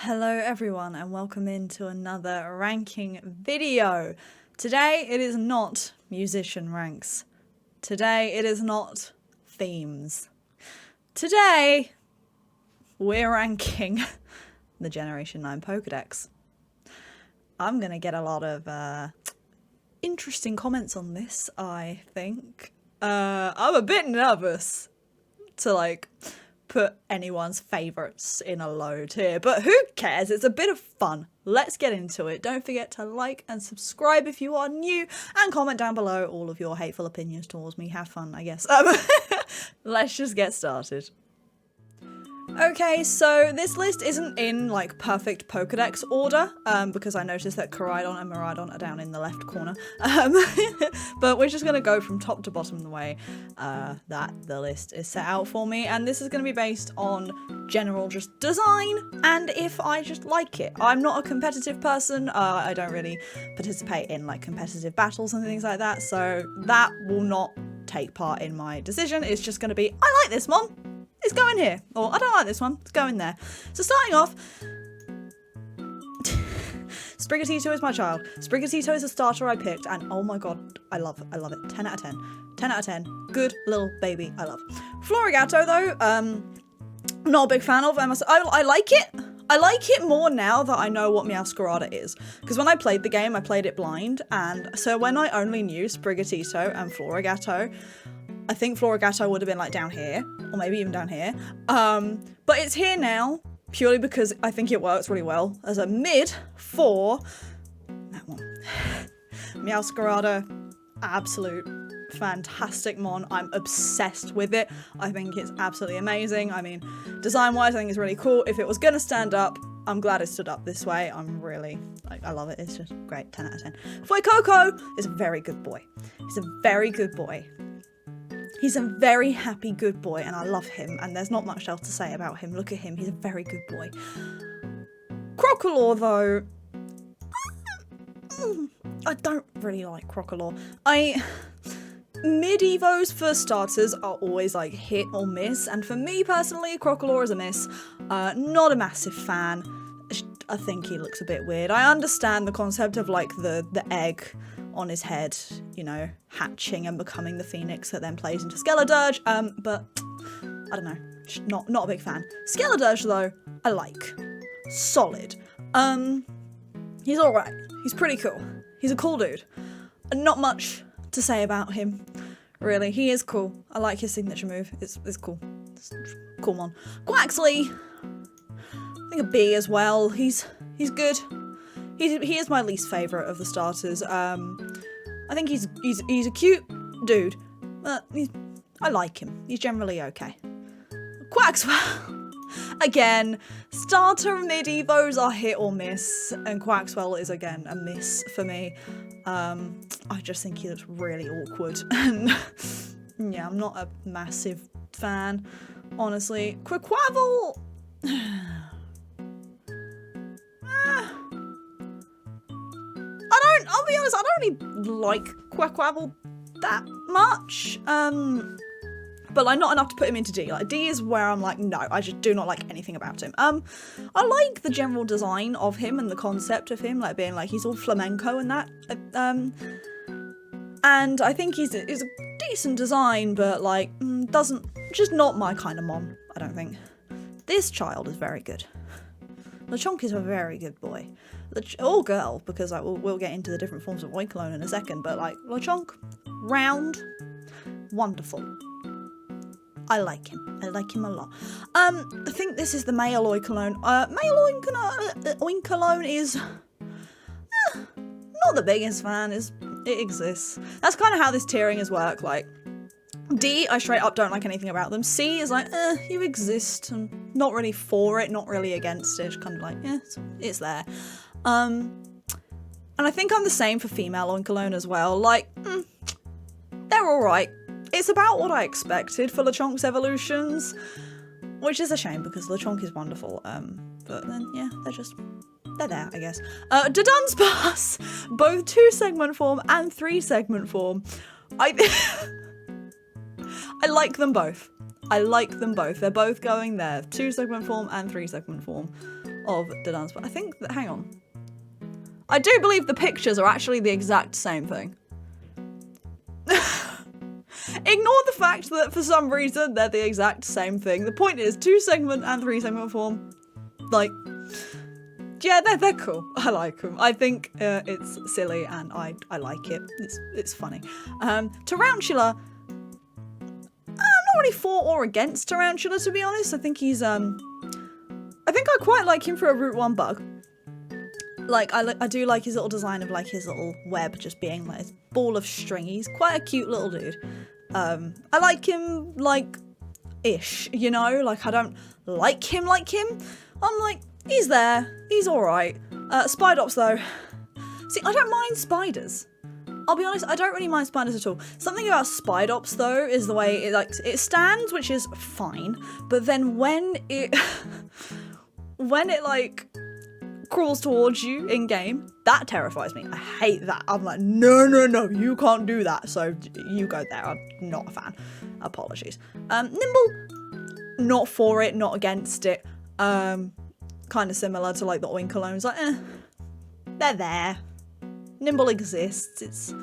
Hello everyone and welcome into another ranking video. Today it is not musician ranks. Today it is not themes. Today we're ranking the Generation 9 Pokedex. I'm gonna get a lot of interesting comments on this, I think. I'm a bit nervous to put anyone's favourites in a low tier, but who cares? It's a bit of fun. Let's get into it. Don't forget to like and subscribe if you are new, and comment down below all of your hateful opinions towards me. Have fun, I guess. Let's just get started. Okay, so this list isn't in perfect Pokedex order, because I noticed that Koraidon and Miraidon are down in the left corner. But we're just gonna go from top to bottom the way that the list is set out for me, and this is gonna be based on general just design and if I just like it. I'm not a competitive person. I don't really participate in competitive battles and things like that, so that will not take part in my decision. It's just gonna be, I like this mon. It's going here. Or I don't like this one. It's going there. So starting off, Sprigatito is my child. Sprigatito is a starter I picked, and oh my god, I love it. 10 out of 10. 10 out of 10. Good little baby. I love. Florigato though, not a big fan of. I like it. I like it more now that I know what Meowscarada is. Because when I played the game, I played it blind, and so when I only knew Sprigatito and Florigato, I think Florigato would have been down here, or maybe even down here. But it's here now, purely because I think it works really well as a mid for that one. Meowscarada, absolute fantastic mon. I'm obsessed with it. I think it's absolutely amazing. I mean, design-wise, I think it's really cool. If it was gonna stand up, I'm glad it stood up this way. I'm really, I love it. It's just great, 10 out of 10. Fuecoco is a very good boy. He's a very good boy. He's a very happy good boy, and I love him, and there's not much else to say about him. Look at him, he's a very good boy. Crocolore, though, I don't really like Crocolore. Mid-evos, for starters, are always hit or miss, and for me personally, Crocolore is a miss. Not a massive fan. I think he looks a bit weird. I understand the concept of the egg on his head, you know, hatching and becoming the phoenix that then plays into Skeledirge, but I don't know, not a big fan. Skeledirge though, I like. Solid. He's alright. He's pretty cool. He's a cool dude. Not much to say about him, really. He is cool. I like his signature move. It's cool. It's cool mon. Quaxly, I think a B as well. He's good. He is my least favourite of the starters. I think he's a cute dude. I like him. He's generally okay. Quaxwell! Again, starter mid-evos are hit or miss, and Quaxwell is again a miss for me. I just think he looks really awkward, and yeah, I'm not a massive fan, honestly. Quaquaval! I'll be honest, I don't really like Quaquaval that much, but not enough to put him into D. D is where I'm no, I just do not like anything about him. I like the general design of him and the concept of him, being he's all flamenco and that, and I think he's a decent design, but just not my kind of mon, I don't think. This child is very good. Lechonk is a very good boy. Or girl, because we'll get into the different forms of Oinkologne in a second, but Lechonk, round, wonderful. I like him. I like him a lot. I think this is the male Oinkologne. Male Oinkologne is not the biggest fan. It exists. That's kind of how this tiering is work. D, I straight up don't like anything about them. C is you exist, and not really for it, not really against it. It's kind of yeah, it's there. And I think I'm the same for female Oinkologne as well. They're alright. It's about what I expected for Lechonk's evolutions, which is a shame because Lechonk is wonderful. But then, yeah, they're there, I guess. Dunsparce, both 2-segment form and 3-segment form. I like them both. I like them both. They're both going there. 2-segment form and 3-segment form. of the dance. But I think that, hang on. I do believe the pictures are actually the exact same thing. Ignore the fact that for some reason they're the exact same thing. The point is 2-segment and 3-segment form. Like, yeah, they're cool. I like them. I think it's silly and I like it. It's funny. Tarantula, I'm not really for or against Tarantula, to be honest. I think he's I think I quite like him for a Route 1 bug. Like, I do like his little design of like his little web just being like this ball of string. He's quite a cute little dude. I like him like ish, you know, like I don't like him. I'm like, he's there, he's alright. Spidops though, see, I don't mind spiders. I'll be honest, I don't really mind spiders at all. Something about Spidops though is the way it stands, which is fine, but then when it like crawls towards you in game, that terrifies me. I hate that. I'm like, no, you can't do that. So you go there. I'm not a fan. Apologies. Nimble, not for it, not against it. Kind of similar to like the Oinkolones. Like, they're there. Nimble exists. It's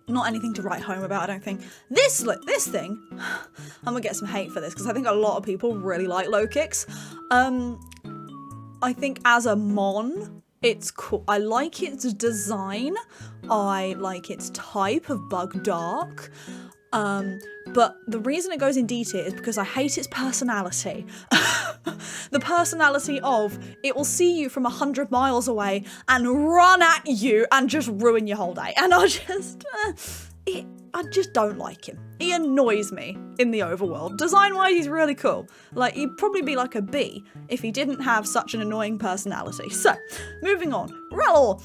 not anything to write home about, I don't think. This thing, I'm gonna get some hate for this because I think a lot of people really like low kicks. I think as a mon, it's cool. I like its design. I like its type of bug dark. But the reason it goes in D tier is because I hate its personality. The personality of it will see you from 100 miles away and run at you and just ruin your whole day. And I just don't like him. He annoys me in the overworld. Design-wise, he's really cool. Like, he'd probably be like a bee if he didn't have such an annoying personality. So, moving on. Rellor.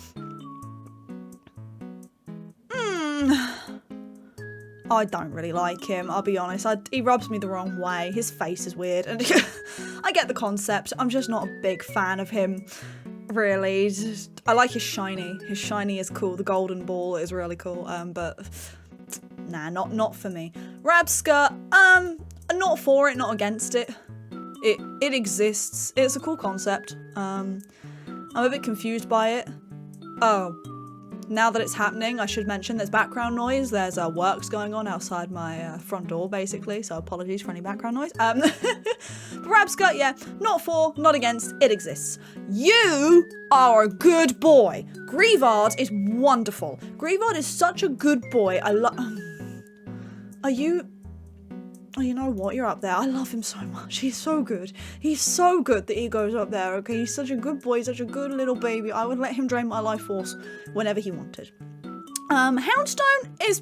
I don't really like him, I'll be honest. He rubs me the wrong way. His face is weird. And I get the concept. I'm just not a big fan of him, really. I like his shiny. His shiny is cool. The golden ball is really cool. But nah, not for me. Rabska, not for it, not against it. It exists. It's a cool concept. I'm a bit confused by it. Oh. Now that it's happening, I should mention there's background noise. There's works going on outside my front door, basically, so apologies for any background noise. Rabska, yeah, not for, not against, it exists. You are a good boy. Grievard is wonderful. Grievard is such a good boy. Are you... Oh, you know what? You're up there. I love him so much. He's so good. He's so good that he goes up there, okay? He's such a good boy, such a good little baby. I would let him drain my life force whenever he wanted. Houndstone is...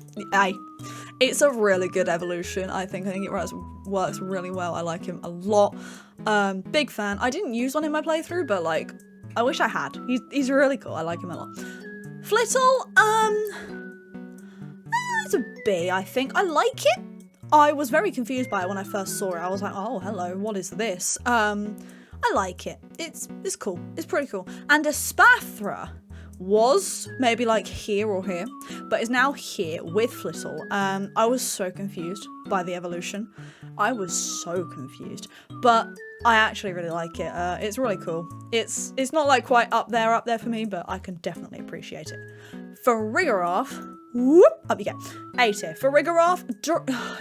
it's a really good evolution, I think. I think it works really well. I like him a lot. Big fan. I didn't use one in my playthrough, but, like, I wish I had. He's really cool. I like him a lot. Flittle, it's a B, I think. I like it. I was very confused by it when I first saw it. I was like, oh, hello, what is this? I like it. It's cool. It's pretty cool. And a Spathra was maybe like here or here, but is now here with Flittle. I was so confused by the evolution. I was so confused, but I actually really like it. It's really cool. It's not like quite up there for me, but I can definitely appreciate it. For Rigoroth, whoop, up you go. A tier. For Rigoroth,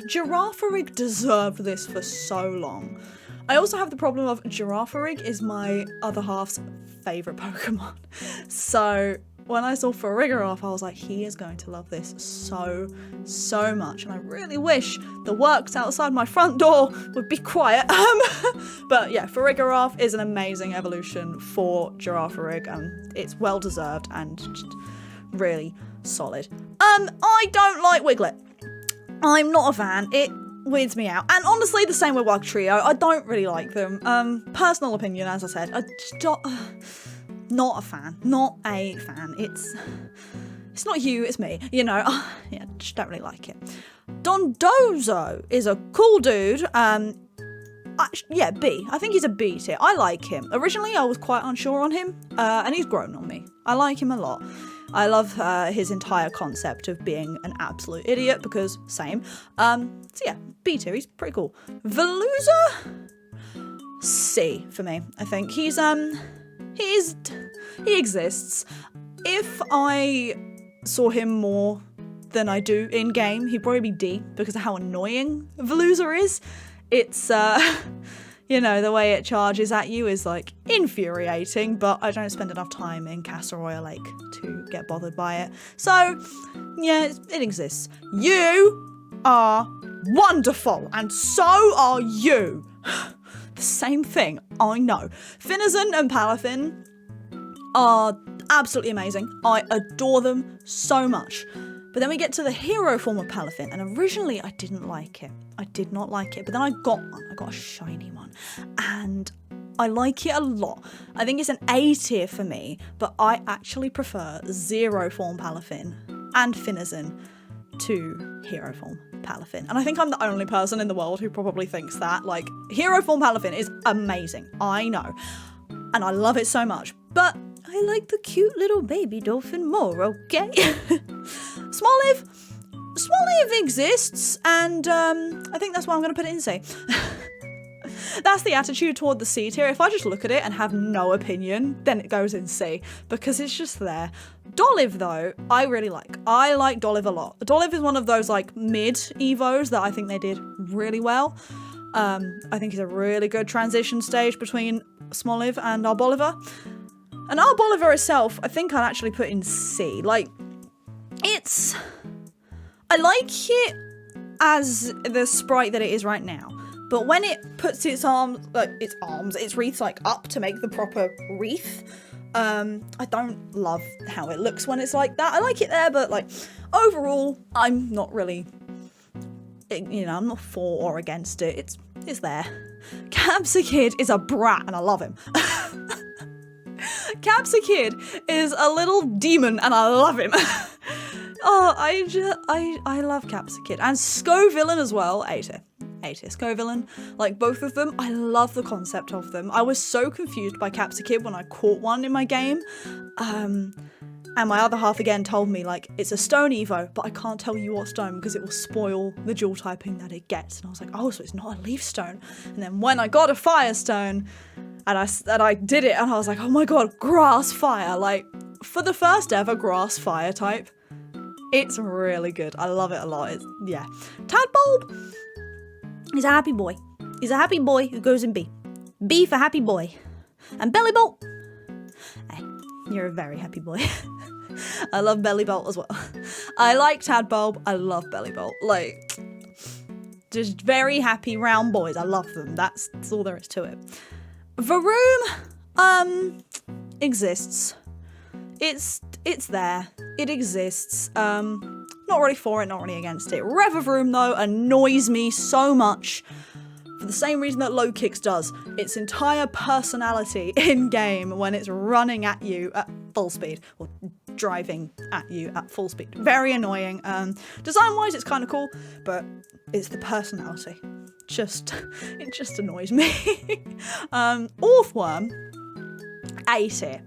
Girafarig deserved this for so long. I also have the problem of Girafarig is my other half's favourite Pokemon. So when I saw Rigoroth, I was like, he is going to love this so much. And I really wish the works outside my front door would be quiet. But yeah, Rigoroth is an amazing evolution for Girafarig. It's well deserved and just really solid. I don't like Wiglet. I'm not a fan. It weirds me out. And honestly, the same with Wugtrio. I don't really like them. Personal opinion, as I said. I just don't... Not a fan. Not a fan. It's not you, it's me. You know, yeah, just don't really like it. Dondozo is a cool dude. Yeah, B. I think he's a B tier. I like him. Originally, I was quite unsure on him, and he's grown on me. I like him a lot. I love his entire concept of being an absolute idiot because same. So yeah, B tier, he's pretty cool. Veluza? C for me, I think. He exists. If I saw him more than I do in game, he'd probably be D because of how annoying Veluza is. It's you know, the way it charges at you is like infuriating, but I don't spend enough time in Casseroya Lake to get bothered by it. So yeah, it exists. You are wonderful, and so are you. The same thing, I know. Finizen and Palafin are absolutely amazing. I adore them so much. But then we get to the hero form of Palafin, and originally I didn't like it. I did not like it, but then I got one. I got a shiny one, and I like it a lot. I think it's an A tier for me, but I actually prefer Zero form Palafin and Finizen to hero form Palafin. And I think I'm the only person in the world who probably thinks that. Like, hero form Palafin is amazing, I know, and I love it so much, but I like the cute little baby dolphin more, okay? Smoliv exists, and I think that's why I'm going to put it in C. That's the attitude toward the C tier. If I just look at it and have no opinion, then it goes in C, because it's just there. Dolive, though, I really like. I like Dolive a lot. Dolive is one of those, like, mid-evos that I think they did really well. I think it's a really good transition stage between Smoliv and Arboliver. And Arboliver itself, I think I'd actually put in C. Like, I like it as the sprite that it is right now. But when it puts its wreaths, like, up to make the proper wreath, I don't love how it looks when it's like that. I like it there, but, like, overall, I'm not really, you know, I'm not for or against it. It's there. Capsakid is a brat, and I love him. Capsakid is a little demon, and I love him. Oh, I love Capsakid. And Scovillain as well. A tier. Scovillain. Like, both of them, I love the concept of them. I was so confused by Capsakid when I caught one in my game. And my other half again told me, like, it's a stone evo, but I can't tell you what stone because it will spoil the dual typing that it gets. And I was like, oh, so it's not a leaf stone. And then when I got a firestone, and I did it, and I was like, oh my god, grass fire. Like, for the first ever grass fire type, it's really good. I love it a lot. Yeah. Tadbulb is a happy boy. He's a happy boy who goes in B. B for happy boy. And Bellybolt, hey, you're a very happy boy. I love Bellybolt as well. I like Tadbulb. I love Bellybolt. Like, just very happy round boys. I love them. That's all there is to it. Varoom, exists. It's there. It exists. Not really for it, not really against it. Revavroom, though, annoys me so much for the same reason that Low Kicks does. Its entire personality in-game when it's running at you at full speed, or driving at you at full speed. Very annoying. Design-wise, it's kind of cool, but it's the personality. It just annoys me. Orthworm, A tier.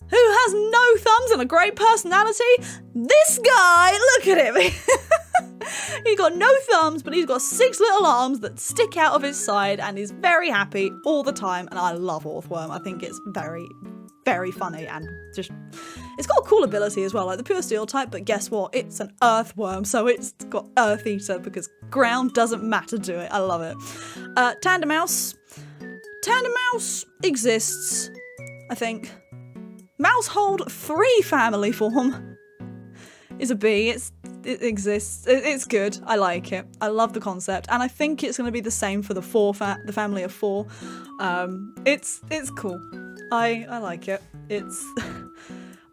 Who has no thumbs and a great personality? This guy, look at him. He got no thumbs, but he's got 6 little arms that stick out of his side, and he's very happy all the time, and I love Orthworm. I think it's very, very funny, and just, it's got a cool ability as well, like the pure steel type, but guess what? It's an earthworm, so it's got Earth Eater, because ground doesn't matter to it. I love it. Tandemouse exists, I think. Mousehold 3 family form is a B. It exists. It's good. I like it. I love the concept, and I think it's going to be the same for the the family of 4. It's cool. I like it.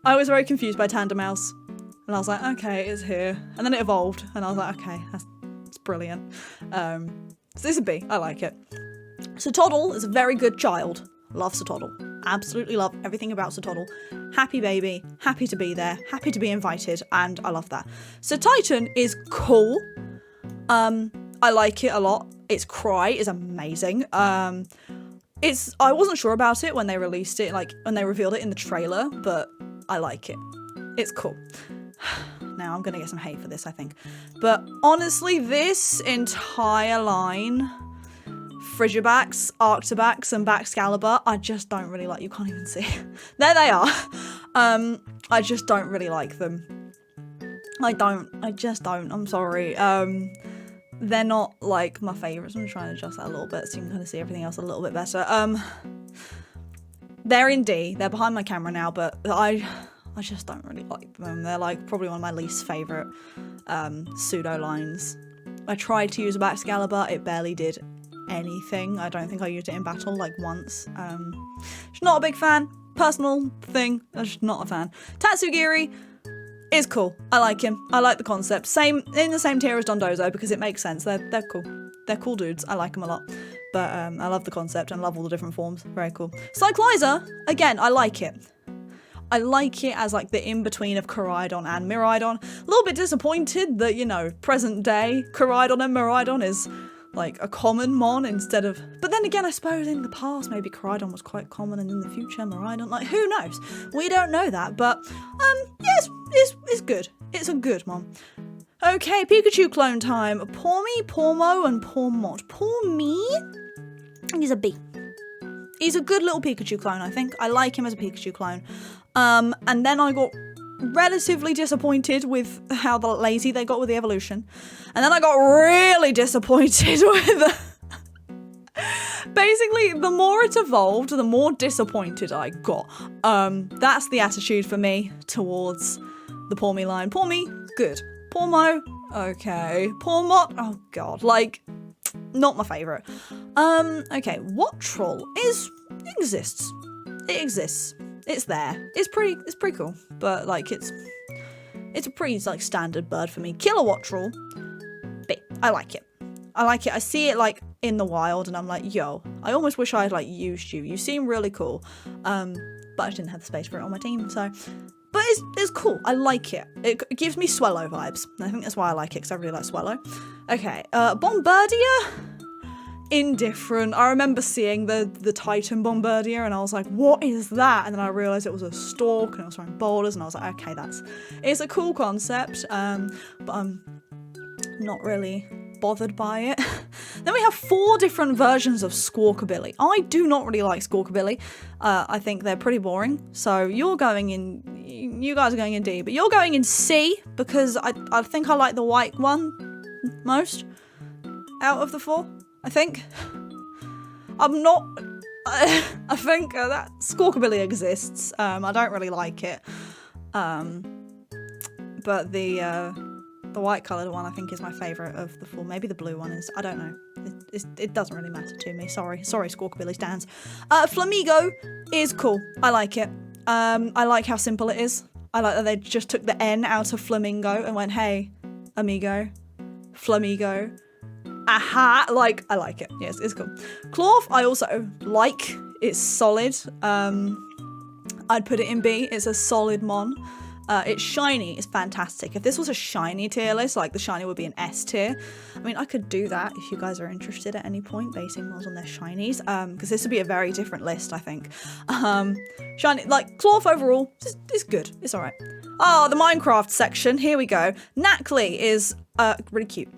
I was very confused by Tandemouse, and I was like, okay, it's here, and then it evolved, and I was like, okay, that's brilliant. So this is a B. I like it. Satoddle is a very good child. Love Satoddle. Absolutely love everything about Satoddle. Happy baby, happy to be there, happy to be invited, and I love that. So Titan is cool. I like it a lot. Its cry is amazing. I wasn't sure about it when they released it, like when they revealed it in the trailer, but I like it. It's cool. Now I'm gonna get some hate for this, I think. But honestly, this entire line Frigibax, Arctobax, and Baxcalibur, I just don't really like. You can't even see. There they are. I just don't really like them. I just don't. I'm sorry. They're not like my favorites. I'm trying to adjust that a little bit so you can kind of see everything else a little bit better. They're in D. They're behind my camera now, but I just don't really like them. They're like probably one of my least favorite pseudo lines. I tried to use a Baxcalibur. It barely did anything. I don't think I used it in battle like once. Just not a big fan. Personal thing. I'm just not a fan. Tatsugiri is cool. I like him. I like the concept. Same in the same tier as Dondozo because it makes sense. They're cool. They're cool dudes. I like them a lot. But I love the concept and love all the different forms. Very cool. Cyclizer, again, I like it. I like it as like the in-between of Koraidon and Miraidon. A little bit disappointed that, you know, present day Koraidon and Miraidon is like a common mon instead of... But then again, I suppose in the past maybe Koraidon was quite common and in the future Miraidon, like who knows? We don't know that, but yes, it's good. It's a good mon. Okay, Pikachu clone time. Poor me, Pormo, and Poor Mod. Poor me? He's a B. He's a good little Pikachu clone, I think. I like him as a Pikachu clone. And then I got relatively disappointed with how lazy they got with the evolution. And then I got really disappointed with... Basically, the more it evolved, the more disappointed I got. That's the attitude for me towards the Poor Me line. Poor Me, good. Poor Mo, okay. Poor Mot, oh god, like, not my favourite. Okay, what troll exists. It exists. It's there. It's pretty cool. But like it's a pretty like standard bird for me. Kilowatt troll. B. I like it. I like it. I see it like in the wild and I'm like, yo, I almost wish I had like used you. You seem really cool. But I just didn't have the space for it on my team, so but it's cool. I like it. It gives me Swellow vibes. I think that's why I like it, because I really like Swellow. Okay, Bombardier? Indifferent. I remember seeing the Titan Bombardier and I was like, what is that? And then I realised it was a stalk and it was throwing boulders and I was like, okay, it's a cool concept, but I'm not really bothered by it. Then we have 4 different versions of Squawkabilly. I do not really like Squawkabilly. I think they're pretty boring. So you guys are going in D, but you're going in C because I think I like the white one most out of the 4. I think. I'm not... I think that Squawkabilly exists. I don't really like it. But the white coloured one I think is my favourite of the 4. Maybe the blue one is. I don't know. It doesn't really matter to me. Sorry Squawkabilly stands. Flamigo is cool. I like it. I like how simple it is. I like that they just took the N out of flamingo and went, hey, amigo, Flamigo. Aha, like, I like it. Yes, it's cool. Clorf, I also like. It's solid. I'd put it in B. It's a solid mon. It's shiny. It's fantastic. If this was a shiny tier list, like the shiny would be an S tier. I mean, I could do that if you guys are interested at any point, basing mons on their shinies. Because this would be a very different list, I think. Shiny, like, Clorf overall, is good. It's alright. Oh, the Minecraft section. Here we go. Knackley is really cute.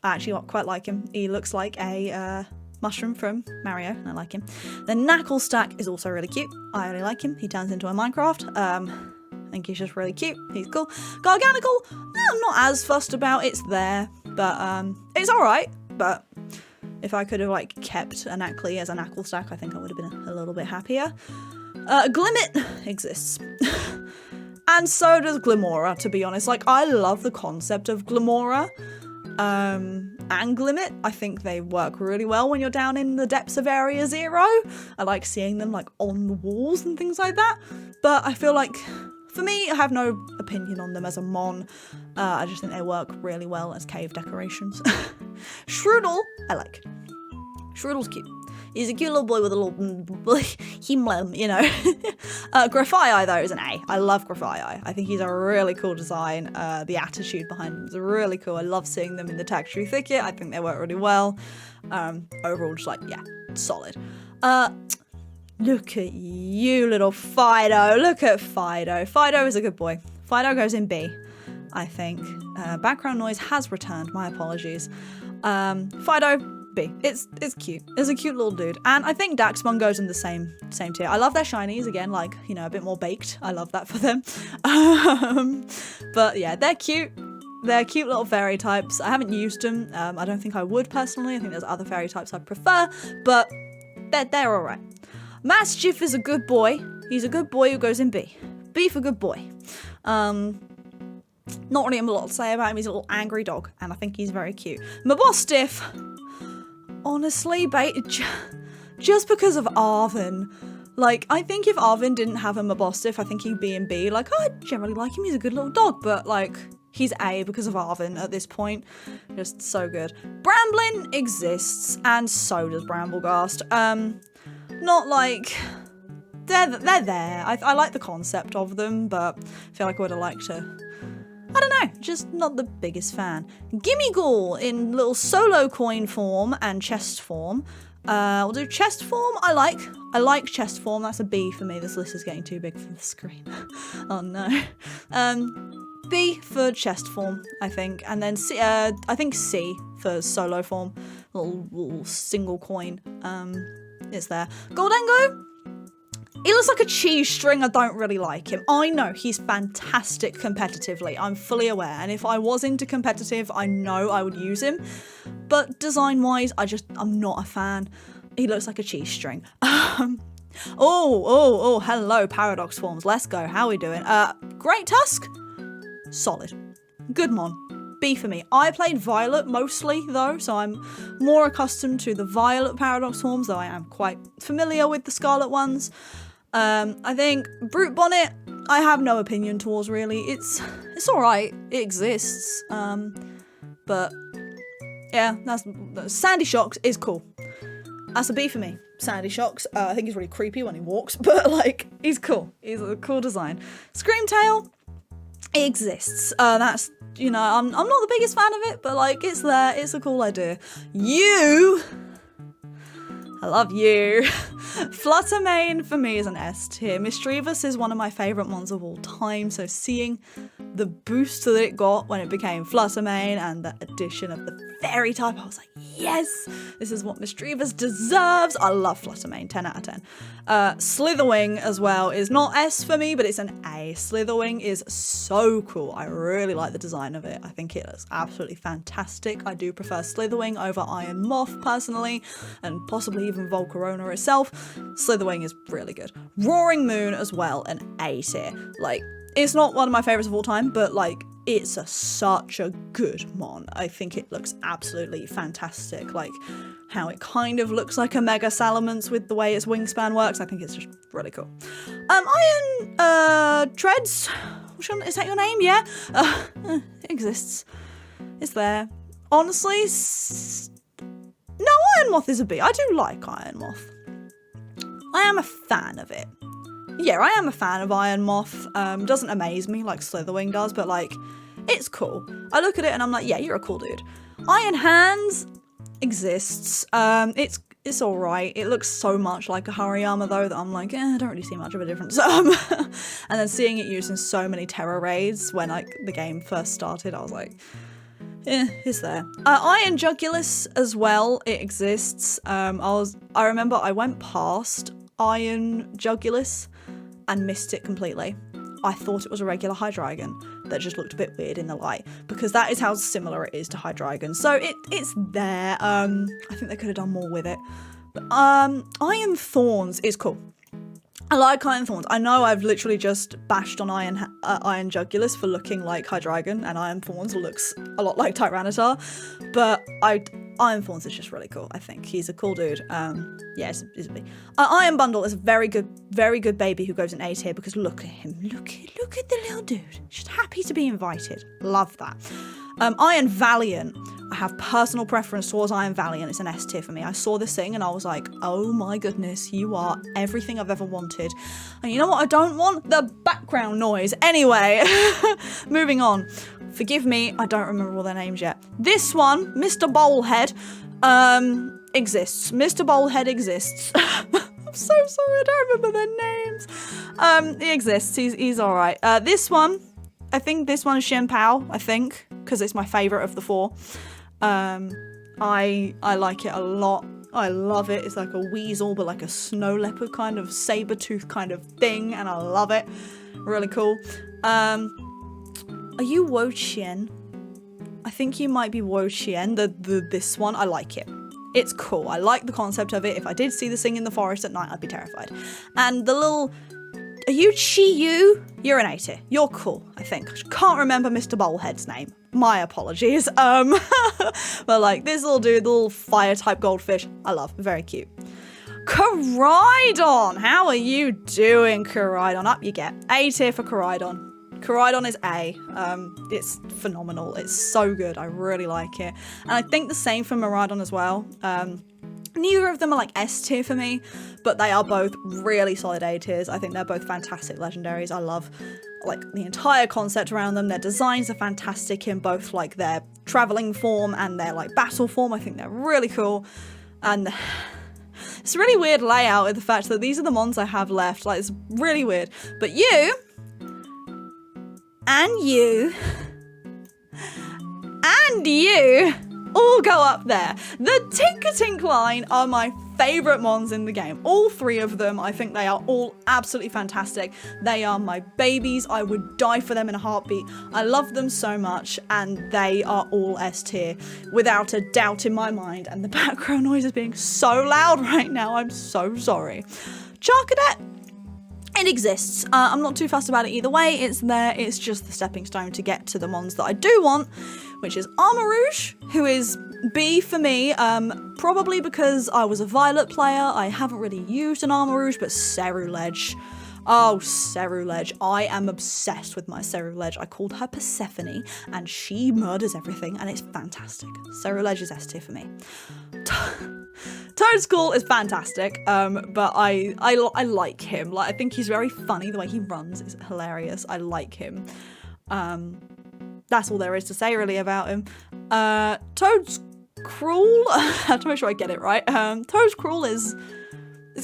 I actually quite like him. He looks like a mushroom from Mario, and I like him. The Knacklestack is also really cute. I really like him. He turns into a Minecraft. I think he's just really cute. He's cool. Garganical, I'm not as fussed about. It's there, but it's alright. But if I could have like kept a Knackley as a Knacklestack, I think I would have been a little bit happier. Glimmet exists. And so does Glimora, to be honest. Like, I love the concept of Glimora. And Glimmet, I think they work really well when you're down in the depths of Area 0. I like seeing them like on the walls and things like that. But I feel like, for me, I have no opinion on them as a mon. I just think they work really well as cave decorations. Shroodle, I like. Shroodle's cute. He's a cute little boy with a little himlem, you know. Graphii, though, is an A. I love Graphii. I think he's a really cool design. The attitude behind him is really cool. I love seeing them in the Taxtree Thicket. I think they work really well. Overall, just like, yeah, solid. Look at you, little Fido. Look at Fido. Fido is a good boy. Fido goes in B, I think. Background noise has returned. My apologies. Fido, B. It's cute. It's a cute little dude. And I think Daxmon goes in the same tier. I love their shinies, again, like, you know, a bit more baked. I love that for them. But yeah, they're cute. They're cute little fairy types. I haven't used them. I don't think I would personally. I think there's other fairy types I prefer, but they're all right. Maschiff is a good boy. He's a good boy who goes in B. B for good boy. Not really a lot to say about him. He's a little angry dog, and I think he's very cute. Mabostiff, honestly, just because of Arvin. Like, I think if Arvin didn't have a Mabostiff, I think he'd be in B. Like, I generally like him. He's a good little dog, but like, he's A because of Arvin at this point. Just so good. Bramblin exists, and so does Brambleghast. Not like... They're there. I like the concept of them, but I feel like I would have liked to... I don't know, just not the biggest fan. Gimmighoul in little solo coin form and chest form. We'll do chest form. I like chest form. That's a B for me. This list is getting too big for the screen. Oh no. B for chest form, I think, and then C, I think C for solo form. Little single coin. Is there. Goldengo. He looks like a cheese string. I don't really like him. I know he's fantastic competitively. I'm fully aware. And if I was into competitive, I know I would use him. But design-wise, I'm not a fan. He looks like a cheese string. Oh, hello, Paradox Forms. Let's go. How are we doing? Great Tusk? Solid. Good mon. B for me. I played Violet mostly, though, so I'm more accustomed to the Violet Paradox Forms, though I am quite familiar with the Scarlet ones. I think Brute Bonnet, I have no opinion towards, really. It's alright. It exists. But yeah, that's Sandy Shocks is cool. That's a B for me. Sandy Shocks. I think he's really creepy when he walks, but like, he's cool. He's a cool design. Screamtail, it exists. That's, you know, I'm not the biggest fan of it, but like, it's there. It's a cool idea. I love you. Fluttermane for me is an S tier. Mischievous is one of my favourite mons of all time, so seeing the boost that it got when it became Fluttermane and the addition of the fairy type, I was like, yes, this is what Mischievous deserves. I love Fluttermane, 10 out of 10. Slitherwing as well is not S for me, but it's an A. Slitherwing is so cool. I really like the design of it. I think it looks absolutely fantastic. I do prefer Slitherwing over Iron Moth personally, and possibly even Volcarona itself. Slitherwing is really good. Roaring Moon as well, an A tier. Like, it's not one of my favorites of all time, but like, it's such a good mon. I think it looks absolutely fantastic. Like, how it kind of looks like a Mega Salamence with the way its wingspan works. I think it's just really cool. Iron Treads. Is that your name? Yeah. It exists. It's there. Honestly, no, Iron Moth is a B. I do like Iron Moth. I am a fan of it. Yeah, I am a fan of Iron Moth. Doesn't amaze me like Slitherwing does, but like, it's cool. I look at it and I'm like, yeah, you're a cool dude. Iron Hands exists. It's alright. It looks so much like a Hariyama though that I'm like, I don't really see much of a difference. And then seeing it used in so many Terror raids when like the game first started, I was like, it's there. Iron Jugulus as well, it exists. I remember I went past Iron Jugulus and missed it completely. I thought it was a regular Hydreigon that just looked a bit weird in the light, because that is how similar it is to Hydreigon. So it's there. I think they could have done more with it. But Iron Thorns is cool. I like Iron Thorns. I know I've literally just bashed on Iron Jugulus for looking like Hydreigon, and Iron Thorns looks a lot like Tyranitar, but Iron Thorns is just really cool. I think he's a cool dude. Yeah, it's a B. Iron Bundle is a very good baby who goes in A tier, because look at him. Look at the little dude. Just happy to be invited. Love that. Iron Valiant. I have personal preference towards Iron Valiant. It's an S tier for me. I saw this thing and I was like, oh my goodness, you are everything I've ever wanted. And you know what I don't want? The background noise. Anyway, moving on. Forgive me, I don't remember all their names yet. This one, Mr. Bowlhead, exists. Mr. Bowlhead exists. I'm so sorry, I don't remember their names. He exists, he's alright. This one, I think this one is Shenpao, I think, because it's my favourite of the four. I I like it a lot. I love it. It's like a weasel, but like a snow leopard kind of saber-tooth kind of thing, and I love it. Really cool. Are you Wo Chien? I think you might be Wo Chien, this one. I like it. It's cool. I like the concept of it. If I did see this thing in the forest at night, I'd be terrified. And the little... Are you Chi-Yu? You're an A-tier. You're cool, I think. I can't remember Mr. Bullhead's name. My apologies. But like this little dude, the little fire type goldfish, I love. Very cute. Koraidon! How are you doing, Koraidon? Up you get. A-tier for Koraidon. Koraidon is A. It's phenomenal. It's so good. I really like it. And I think the same for Miraidon as well. Neither of them are like S tier for me, but they are both really solid A tiers. I think they're both fantastic legendaries. I love like the entire concept around them. Their designs are fantastic in both like their traveling form and their like battle form. I think they're really cool. And it's a really weird layout with the fact that these are the mons I have left. Like it's really weird. But you and you and you all go up there. The Tinkertink line are my favourite mons in the game. All three of them, I think they are all absolutely fantastic. They are my babies. I would die for them in a heartbeat. I love them so much, and they are all S tier without a doubt in my mind. And the background noise is being so loud right now. I'm so sorry. Charcadet. It exists. I'm not too fussed about it either way. It's there. It's just the stepping stone to get to the mons that I do want, which is Armarouge, who is B for me, probably because I was a Violet player. I haven't really used an Armarouge, but Cerulege. Oh, Cerulege. I am obsessed with my Cerulege. I called her Persephone, and she murders everything, and it's fantastic. Cerulege is S tier for me. Toadskull is fantastic, but I like him. Like I think he's very funny. The way he runs is hilarious. I like him. That's all there is to say really about him. Toadscruel. I have to make sure I get it right. Toadscruel is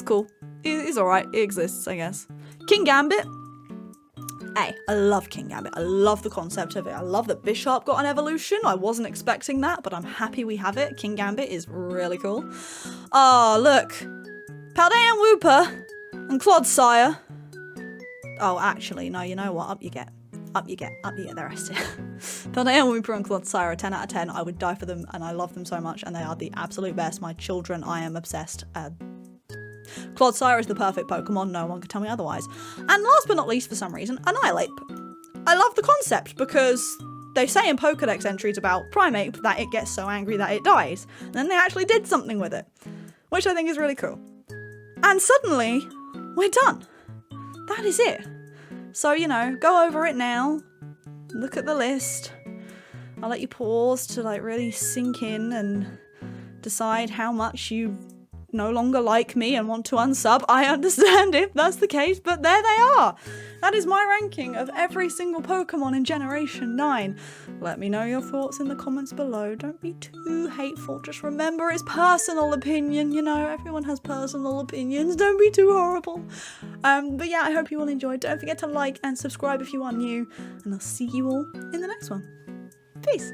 cool. He's alright. It exists, I guess. King Gambit. A. I love King Gambit. I love the concept of it. I love that Bishop got an evolution. I wasn't expecting that, but I'm happy we have it. King Gambit is really cool. Oh, look. Paldean Wooper and Clodsire. Oh, actually, no, you know what? Up you get. Up you get. Up you get. They're S tier. Paldean Wooper and Clodsire are 10 out of 10. I would die for them, and I love them so much, and they are the absolute best. My children, I am obsessed. Clodsire is the perfect Pokemon, no one can tell me otherwise. And last but not least, for some reason, Annihilate. I love the concept because they say in Pokedex entries about Primeape that it gets so angry that it dies. And then they actually did something with it, which I think is really cool. And suddenly, we're done. That is it. So, you know, go over it now. Look at the list. I'll let you pause to like really sink in and decide how much you no longer like me and want to unsub. I understand if that's the case, but there they are. That is my ranking of every single Pokemon in Generation 9. Let me know your thoughts in the comments below. Don't be too hateful. Just remember it's personal opinion, you know, everyone has personal opinions. Don't be too horrible. But yeah, I hope you all enjoyed. Don't forget to like and subscribe if you are new, and I'll see you all in the next one. Peace.